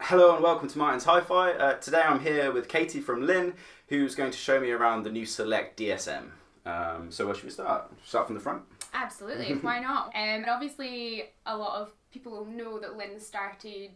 Hello and welcome to Martin's Hi-Fi. Today I'm here with Katie from Linn, who's going to show me around the new Selekt DSM. So where should we start? Start from the front? Absolutely, why not? And obviously a lot of people will know that Linn started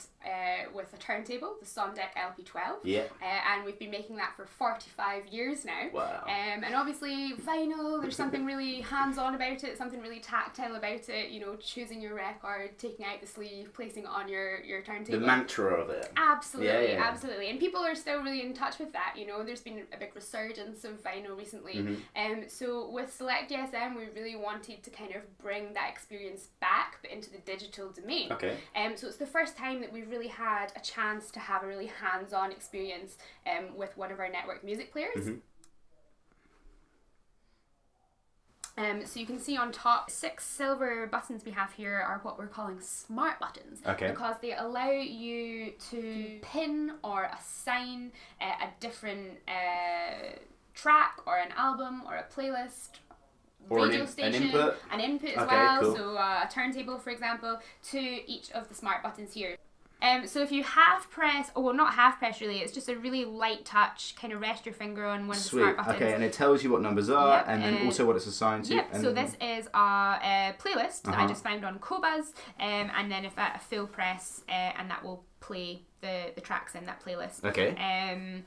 with a turntable, the Sondek LP12. Yeah. And we've been making that for 45 years now. Wow. And obviously vinyl, there's something really hands-on about it, something really tactile about it, you know, choosing your record, taking out the sleeve, placing it on your turntable. The mantra of it. Absolutely, Yeah. absolutely. And people are still really in touch with that, you know, there's been a big resurgence of vinyl recently. So with Selekt DSM, we really wanted to kind of bring that experience back, but into the digital domain. Okay. So it's the first time that we've really had a chance to have a really hands-on experience with one of our network music players. So you can see on top, 6 silver buttons we have here are what we're calling smart buttons. Okay. Because they allow you to pin or assign a different track or an album or a playlist, or radio station, an input as Okay, well, cool. so a turntable for example, to each of the smart buttons here. So if you half press, well not half press really, it's just a really light touch, kind of rest your finger on one of the smart buttons. Okay, and it tells you what numbers are, Yep, and then also what it's assigned to. Yep, And so this is a playlist that I just found on Qobuz, and then if I full press, and that will play the tracks in that playlist. Okay. And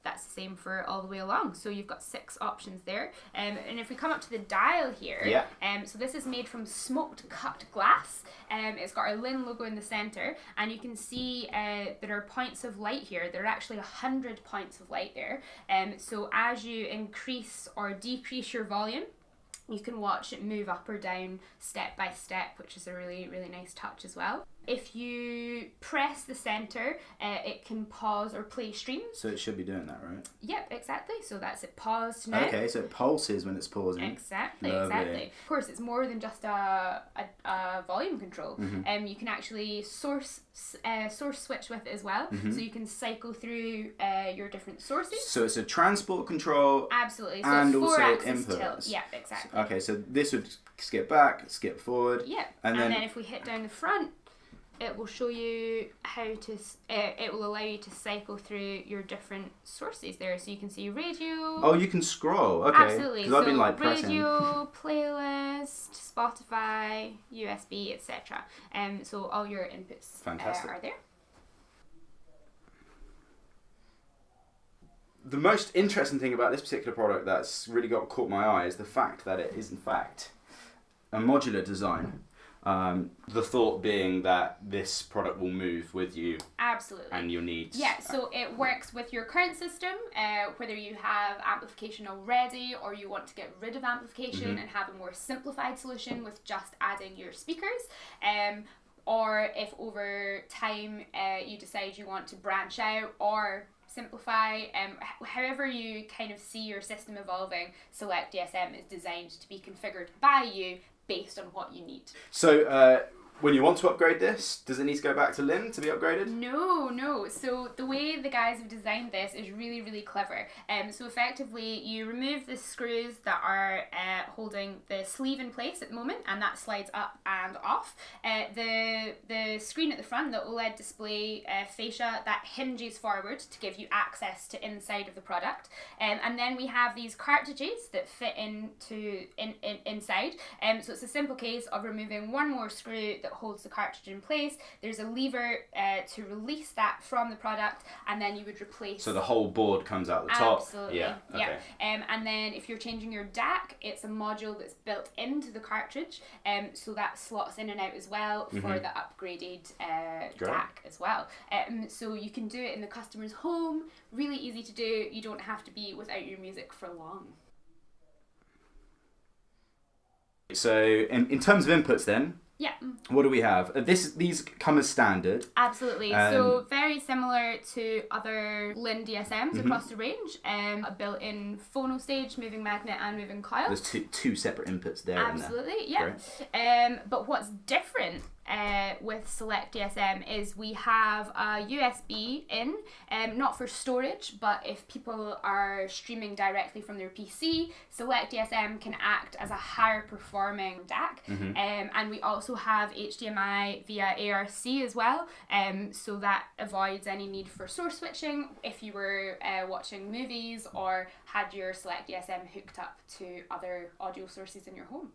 that's the same for all the way along. So you've got 6 options there. And if we come up to the dial here, so this is made from smoked cut glass. It's got our Linn logo in the center, and you can see there are points of light here. There are actually 100 points of light there. So as you increase or decrease your volume, you can watch it move up or down step by step, which is a really, really nice touch as well. If you press the center, it can pause or play streams. So it should be doing that, right? Yep, exactly. So that's it paused now. Okay, so it pulses when it's pausing. Exactly, Lovely. exactly. Of course, it's more than just a volume control. You can actually source switch with it as well. So you can cycle through your different sources. So it's a transport control. Absolutely. So and it's also 4-axis inputs. tilt. Yeah, exactly. Okay, so this would skip back, skip forward. Yeah, and then if we hit down the front, it will show you how to, it will allow you to cycle through your different sources there. So you can see radio. Oh, you can scroll. Okay. Absolutely. Because I've been like pressing. Radio, playlist, Spotify, USB, etc. So all your inputs are there. The most interesting thing about this particular product that's really caught my eye is the fact that it is in fact a modular design. The thought being that this product will move with you. Absolutely. And your needs. Yeah, so it works with your current system, whether you have amplification already or you want to get rid of amplification and have a more simplified solution with just adding your speakers. Or if over time you decide you want to branch out or simplify, however you kind of see your system evolving, Selekt DSM is designed to be configured by you based on what you need. So when you want to upgrade this, does it need to go back to Linn to be upgraded? No. So the way the guys have designed this is really, really clever. So effectively, you remove the screws that are holding the sleeve in place at the moment, and that slides up and off. The screen at the front, the OLED display fascia, that hinges forward to give you access to inside of the product. And then we have these cartridges that fit inside. So it's a simple case of removing one more screw that holds the cartridge in place. There's a lever to release that from the product, and then you would replace. So the whole board comes out the top. Absolutely. Yeah. Okay. And then if you're changing your DAC, it's a module that's built into the cartridge, so that slots in and out as well for the upgraded DAC as well. So you can do it in the customer's home. Really easy to do. You don't have to be without your music for long. So in terms of inputs then. Yeah. What do we have? These come as standard. Absolutely. So very similar to other Linn DSMs across the range. A built-in phono stage, moving magnet and moving coil. There's two separate inputs there. Absolutely, yeah. But what's different with Selekt DSM is we have a USB in, not for storage, but if people are streaming directly from their PC, Selekt DSM can act as a higher performing DAC. And we also have HDMI via ARC as well, so that avoids any need for source switching if you were watching movies or had your Selekt DSM hooked up to other audio sources in your home.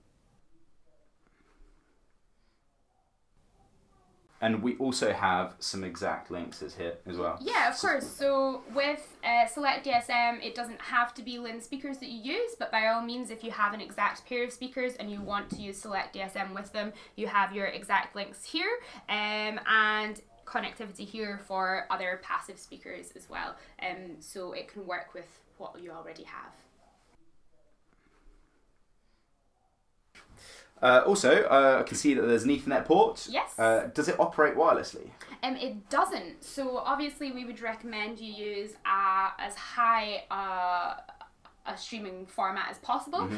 And we also have some exact links here as well. Yeah, of course. So with Selekt DSM, it doesn't have to be Linn speakers that you use, but by all means, if you have an exact pair of speakers and you want to use Selekt DSM with them, you have your exact links here, and connectivity here for other passive speakers as well. So it can work with what you already have. Also, I can see that there's an Ethernet port. Yes. Does it operate wirelessly? It doesn't. So obviously we would recommend you use as high a streaming format as possible.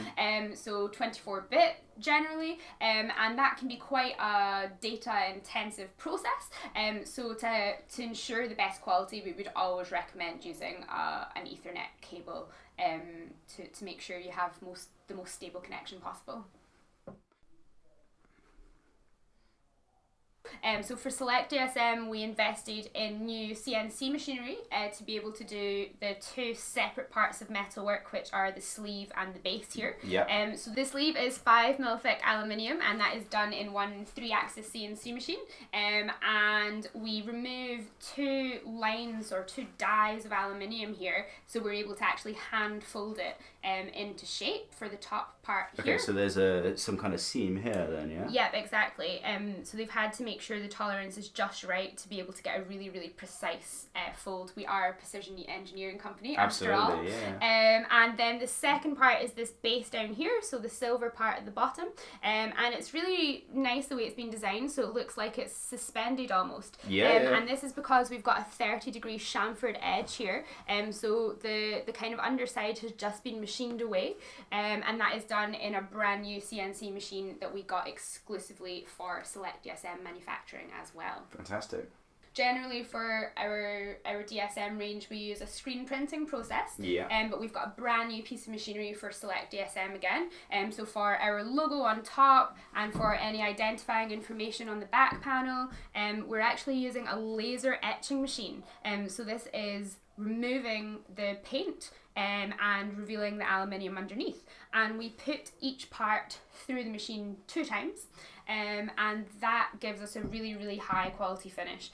So 24-bit generally, and that can be quite a data intensive process. So to ensure the best quality, we would always recommend using an Ethernet cable to make sure you have the most stable connection possible. So for Selekt DSM, we invested in new CNC machinery to be able to do the two separate parts of Metalwork, which are the sleeve and the base here. Yeah. So the sleeve is 5mm thick aluminium, and that is done in one 3-axis CNC machine. And we remove 2 lines or 2 dies of aluminium here, so we're able to actually hand fold it into shape for the top part here. Okay, so there's some kind of seam here then, yeah? Yep, exactly. So they've had to make sure the tolerance is just right to be able to get a really, really precise fold. We are a precision engineering company, after all. Absolutely, yeah. And then the second part is this base down here, so the silver part at the bottom. And it's really nice the way it's been designed, so it looks like it's suspended almost. Yeah. And this is because we've got a 30-degree chamfered edge here. So the kind of underside has just been machined away, and that is done in a brand new CNC machine that we got exclusively for Selekt DSM manufacturing as well. Fantastic. Generally for our DSM range we use a screen printing process, but we've got a brand new piece of machinery for Selekt DSM again. So for our logo on top and for any identifying information on the back panel, we're actually using a laser etching machine. So this is removing the paint and revealing the aluminium underneath, and we put each part through the machine 2 times, and that gives us a really, really high quality finish.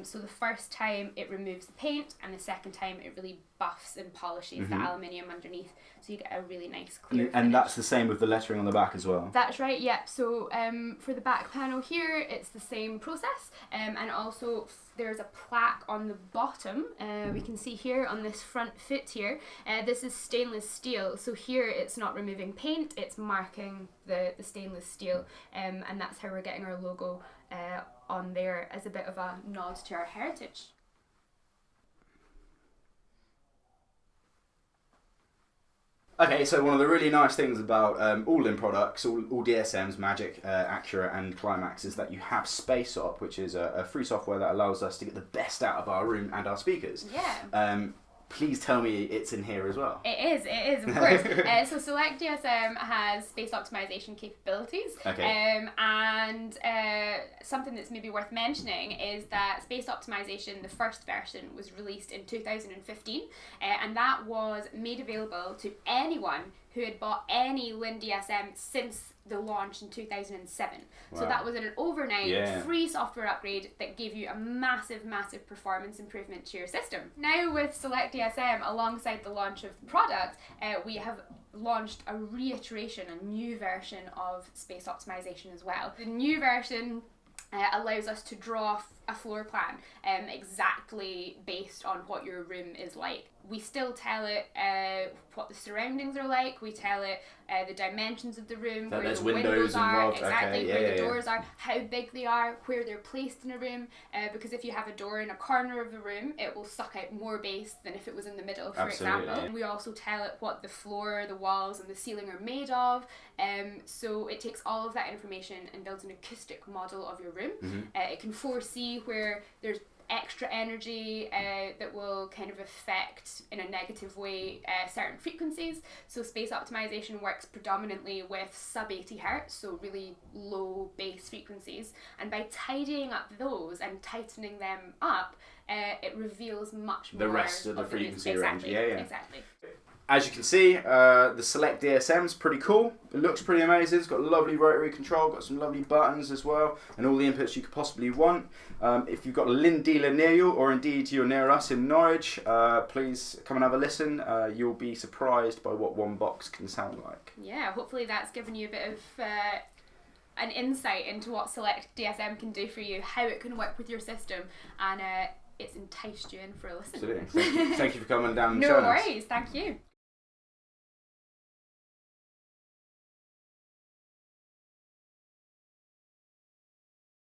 So the first time it removes the paint, and the second time it really buffs and polishes the aluminium underneath, so you get a really nice clear finish. And that's the same with the lettering on the back as well? That's right, yep. So for the back panel here, it's the same process, and also there's a plaque on the bottom. We can see here on this front foot here, this is stainless steel, so here it's not removing paint, it's marking the stainless steel, and that's how we're getting our logo on there as a bit of a nod to our heritage. Okay, so one of the really nice things about all Linn products, all DSMs, Magic, Acura and Climax, is that you have Space Op, which is a free software that allows us to get the best out of our room and our speakers. Yeah. Please tell me it's in here as well. It is, of course. So Selekt DSM has space optimization capabilities. Okay. And something that's maybe worth mentioning is that space optimization, the first version, was released in 2015, and that was made available to anyone who had bought any Linn DSM since the launch in 2007. Wow. So that was an overnight free software upgrade that gave you a massive performance improvement to your system. Now with Selekt DSM, alongside the launch of the product, we have launched a reiteration, a new version of space optimization as well. The new version allows us to draw a floor plan exactly based on what your room is like. we still tell it what the surroundings are like. We tell it the dimensions of the room, that where there's the windows are, involved. exactly, Okay, where the doors are, how big they are, where they're placed in a room. Because if you have a door in a corner of the room, it will suck out more bass than if it was in the middle, for example. And we also tell it what the floor, the walls, and the ceiling are made of. So it takes all of that information and builds an acoustic model of your room. It can foresee where there's extra energy that will kind of affect in a negative way certain frequencies. So space optimization works predominantly with sub 80 Hz, so really low bass frequencies, and by tidying up those and tightening them up, it reveals much more the rest of the frequency range. Exactly. As you can see, the Selekt DSM is pretty cool. It looks pretty amazing. It's got lovely rotary control, got some lovely buttons as well, and all the inputs you could possibly want. If you've got a Linn dealer near you, or indeed you're near us in Norwich, please come and have a listen. You'll be surprised by what one box can sound like. Yeah, hopefully that's given you a bit of an insight into what Selekt DSM can do for you, how it can work with your system, and it's enticed you in for a listen. Absolutely. Thank you for coming down and No showing us. worries, thank you.